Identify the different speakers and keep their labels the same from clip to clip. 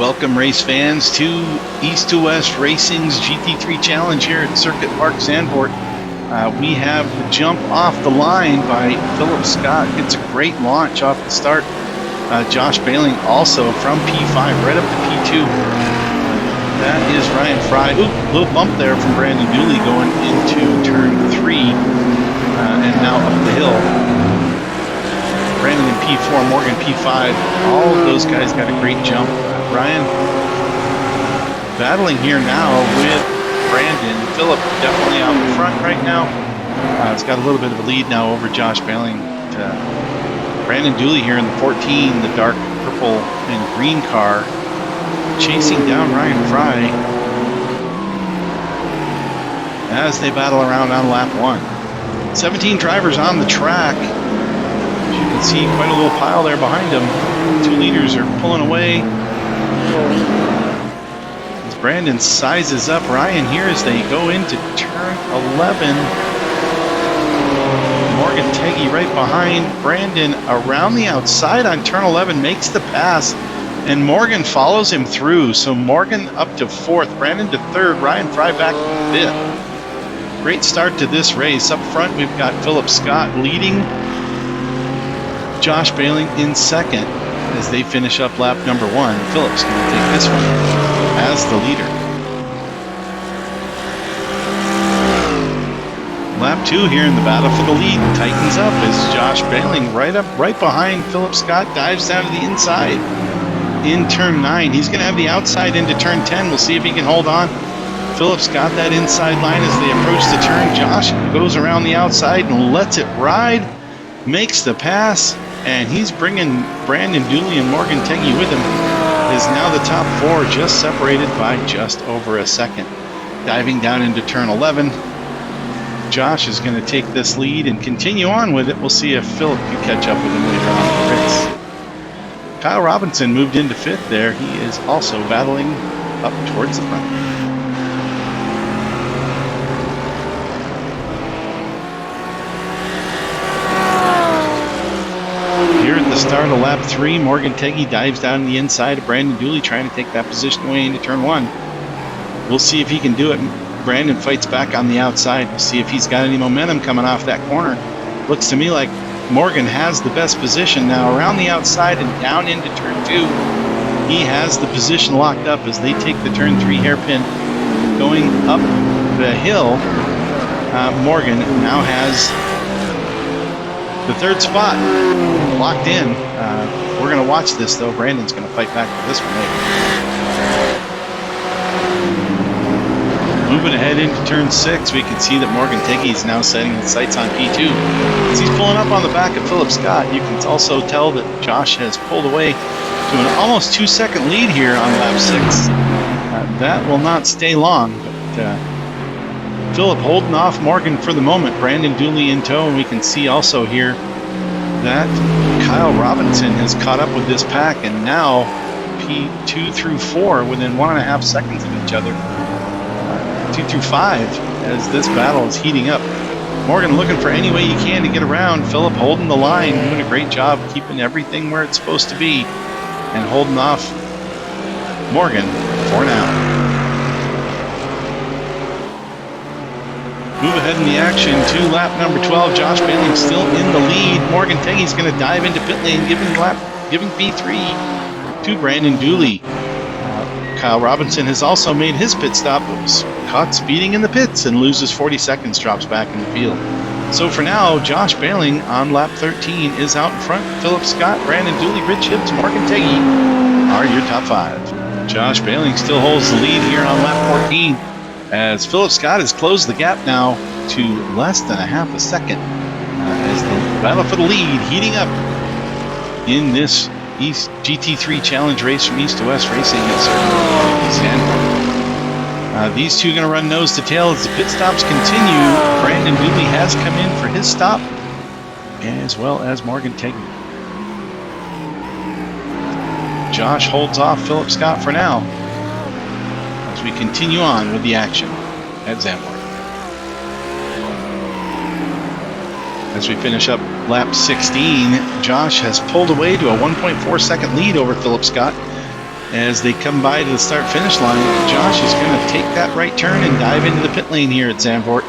Speaker 1: Welcome race fans to East to West Racing's GT3 Challenge here at Circuit Park Zandvoort. We have the jump off the line by Philip Scott. Gets a great launch off the start. Josh Bailing also from P5 right up to P2. That is Ryan Fry. Ooh, little bump there from Brandon Dooley going into turn 3 and now up the hill. Brandon in P4, Morgan P5. All of those guys got a great jump. Ryan battling here now with Brandon. Philip definitely out in front right now. He's got a little bit of a lead now over Josh Bailing. Brandon Dooley here in the 14, the dark purple and green car, chasing down Ryan Fry as they battle around on lap 1. 17 drivers on the track. As you can see, quite a little pile there behind him. 2 leaders are pulling away. As Brandon sizes up Ryan here as they go into turn 11. Morgan Teggy right behind Brandon around the outside on turn 11, makes the pass, and Morgan follows him through. So Morgan up to 4th, Brandon to 3rd, Ryan Fry back to 5th. Great start to this race. Up front, we've got Philip Scott leading, Josh Bailing in 2nd as they finish up lap number 1. Philip's going to take this one as the leader. Lap 2 here in the battle for the lead tightens up as Josh Bailing right behind Philip Scott dives down to the inside in turn 9. He's going to have the outside into turn 10. We'll see if he can hold on. Philip's got that inside line as they approach the turn. Josh goes around the outside and lets it ride, makes the pass, and he's bringing Brandon Dooley and Morgan Teggy with him. Is now the top 4 just separated by just over a second. Diving down into turn 11. Josh is going to take this lead and continue on with it. We'll see if Philip can catch up with him later on in the race. Kyle Robinson moved into 5th there. He is also battling up towards the front. Here at the start of lap 3, Morgan Teggy dives down the inside of Brandon Dooley, trying to take that position away into turn 1. We'll see if he can do it. Brandon fights back on the outside. We'll see if he's got any momentum coming off that corner. Looks to me like Morgan has the best position now around the outside and down into turn 2. He has the position locked up as they take the turn 3 hairpin going up the hill. Morgan now has the 3rd spot locked in. We're going to watch this though. Brandon's going to fight back for this one later. Moving ahead into turn 6, we can see that Morgan Teggy is now setting his sights on P2. As he's pulling up on the back of Philip Scott, you can also tell that Josh has pulled away to an almost 2-second lead here on lap 6. That will not stay long, but Philip holding off Morgan for the moment. Brandon Dooley in tow, and we can see also here that Kyle Robinson has caught up with this pack, and now P2 through 4 within 1.5 seconds of each other. 2 through 5 as this battle is heating up. Morgan looking for any way he can to get around. Philip holding the line, doing a great job keeping everything where it's supposed to be and holding off Morgan for now. Move ahead in the action to lap number 12. Josh Bailing still in the lead. Morgan Teggy's going to dive into pit lane, giving P3 to Brandon Dooley. Kyle Robinson has also made his pit stop, but was caught speeding in the pits and loses 40 seconds, drops back in the field. So for now, Josh Bailing on lap 13 is out in front. Philip Scott, Brandon Dooley, Rich Hibbs, Morgan Teggy are your top 5. Josh Bailing still holds the lead here on lap 14 as Philip Scott has closed the gap now to less than 1/2 second as the battle for the lead heating up in this East GT3 Challenge race from East to West Racing at Zandvoort. These two are going to run nose to tail as the pit stops continue. Brandon Dooley has come in for his stop, as well as Morgan Teggy. Josh holds off Philip Scott for now as we continue on with the action at Zandvoort. As we finish up lap 16, Josh has pulled away to a 1.4 second lead over Philip Scott. As they come by to the start-finish line, Josh is going to take that right turn and dive into the pit lane here at Zandvoort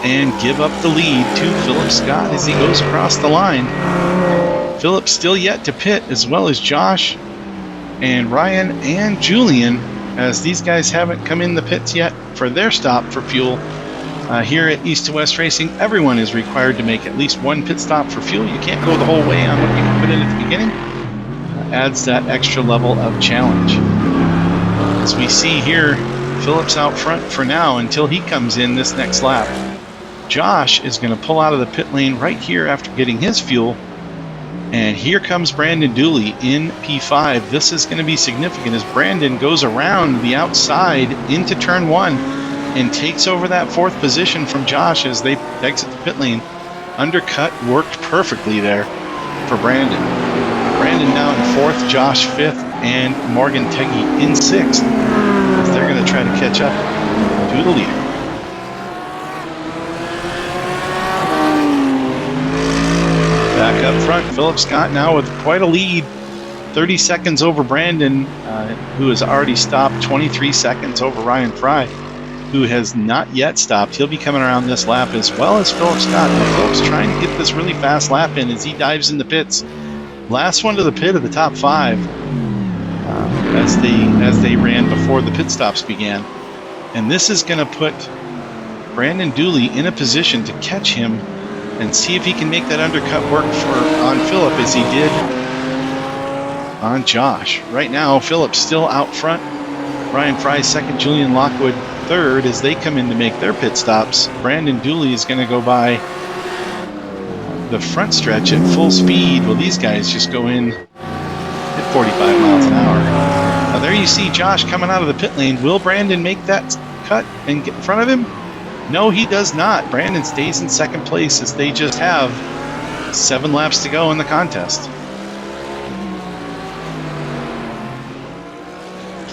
Speaker 1: and give up the lead to Philip Scott as he goes across the line. Philip still yet to pit, as well as Josh and Ryan and Julian, as these guys haven't come in the pits yet for their stop for fuel. Here at East to West Racing, everyone is required to make at least one pit stop for fuel. You can't go the whole way on what you put in at the beginning. Adds that extra level of challenge. As we see here, Philip's out front for now until he comes in this next lap. Josh is going to pull out of the pit lane right here after getting his fuel. And here comes Brandon Dooley in P5. This is going to be significant as Brandon goes around the outside into turn 1 and takes over that 4th position from Josh as they exit the pit lane. Undercut worked perfectly there for Brandon. Brandon now in 4th, Josh 5th, and Morgan Teggy in 6th as they're going to try to catch up to the leader. Back up front, Philip Scott now with quite a lead. 30 seconds over Brandon, who has already stopped, 23 seconds over Ryan Fry, who has not yet stopped. He'll be coming around this lap, as well as Philip Scott. Now, Philip's trying to get this really fast lap in as he dives in the pits. Last one to the pit of the top 5 as they ran before the pit stops began. And this is going to put Brandon Dooley in a position to catch him and see if he can make that undercut work on Philip as he did on Josh. Right now, Philip's still out front. Ryan Fry 2nd, Julian Lockwood 3rd as they come in to make their pit stops. Brandon Dooley is going to go by the front stretch at full speed. Well, these guys just go in at 45 miles an hour. Now there you see Josh coming out of the pit lane. Will Brandon make that cut and get in front of him? No, he does not. Brandon stays in 2nd place as they just have 7 laps to go in the contest.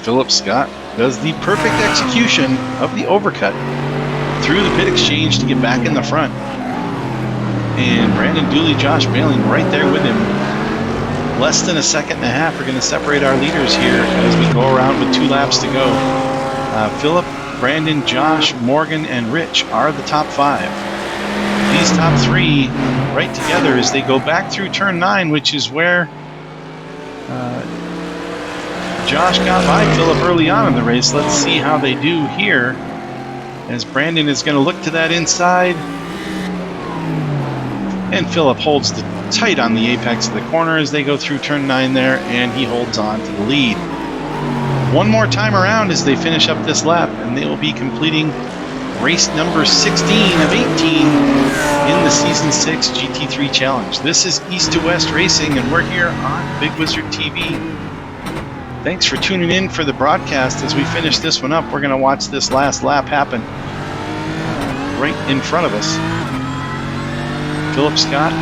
Speaker 1: Philip Scott does the perfect execution of the overcut through the pit exchange to get back in the front. And Brandon Dooley, Josh Bailing right there with him. Less than a second and a half are going to separate our leaders here as we go around with 2 laps to go. Philip, Brandon, Josh, Morgan, and Rich are the top 5. These top 3 right together as they go back through turn 9, which is where Josh got by Philip early on in the race. Let's see how they do here as Brandon is going to look to that inside. And Philip holds tight on the apex of the corner as they go through turn 9 there, and he holds on to the lead. One more time around as they finish up this lap, and they will be completing race number 16 of 18 in the Season 6 GT3 Challenge. This is East to West Racing, and we're here on Big Wizard TV. Thanks for tuning in for the broadcast. As we finish this one up, we're going to watch this last lap happen right in front of us. Philip Scott,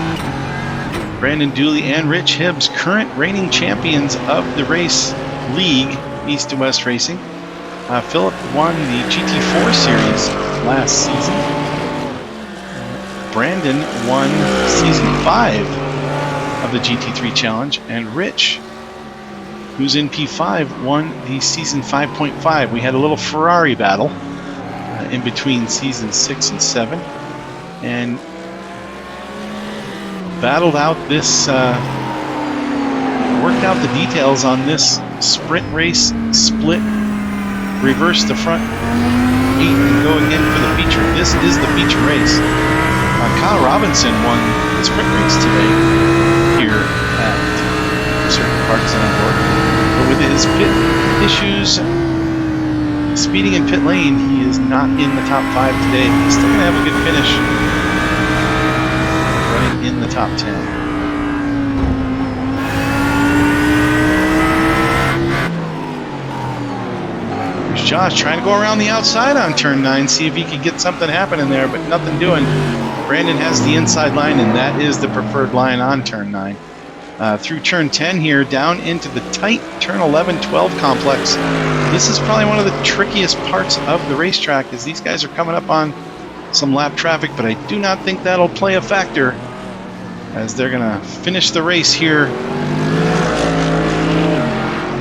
Speaker 1: Brandon Dooley, and Rich Hibbs, current reigning champions of the race league, East to West Racing. Philip won the GT4 series last season. Brandon won season 5 of the GT3 Challenge, and Rich, who's in P5, won the season 5.5. We had a little Ferrari battle in between season 6 and 7, and battled out this, worked out the details on this sprint race split, reverse the front 8 and go again for the feature. This is the feature race. Kyle Robinson won the sprint race today here at certain parts of Zandvoort. But with his pit issues, speeding in pit lane, he is not in the top 5 today. He's still going to have a good finish in the top 10. There's Josh trying to go around the outside on turn 9, see if he can get something happening there, but nothing doing. Brandon has the inside line, and that is the preferred line on turn 9. Through turn 10 here, down into the tight turn 11-12 complex. This is probably one of the trickiest parts of the racetrack, as these guys are coming up on some lap traffic, but I do not think that'll play a factor, as they're going to finish the race here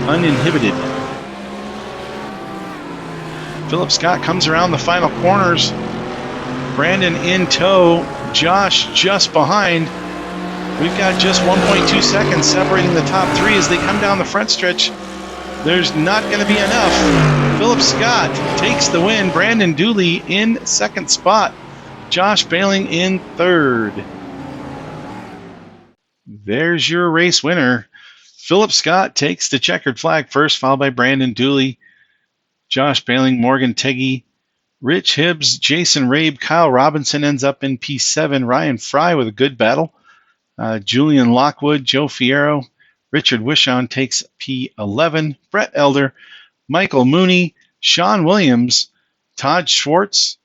Speaker 1: uninhibited. Philip Scott comes around the final corners. Brandon in tow. Josh just behind. We've got just 1.2 seconds separating the top three as they come down the front stretch. There's not going to be enough. Philip Scott takes the win. Brandon Dooley in second spot. Josh Bailing in third. There's your race winner. Philip Scott takes the checkered flag first, followed by Brandon Dooley, Josh Bailing, Morgan Teggy, Rich Hibbs, Jason Rabe, Kyle Robinson ends up in P7. Ryan Fry with a good battle. Julian Lockwood, Joe Fierro, Richard Wishon takes P11. Brett Elder, Michael Mooney, Sean Williams, Todd Schwartz,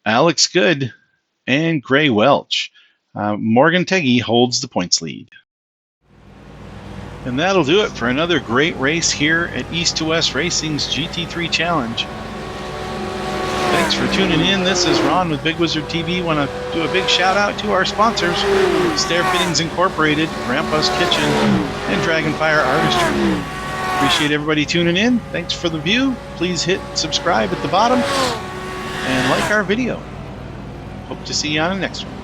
Speaker 1: Alex Good, and Gray Welch. Morgan Teggy holds the points lead. And that'll do it for another great race here at East to West Racing's GT3 Challenge. Thanks for tuning in. This is Ron with Big Wizard TV. Want to do a big shout out to our sponsors, Stair Fittings Incorporated, Grandpa's Kitchen, and Dragonfire Artistry. Appreciate everybody tuning in. Thanks for the view. Please hit subscribe at the bottom and like our video. Hope to see you on the next one.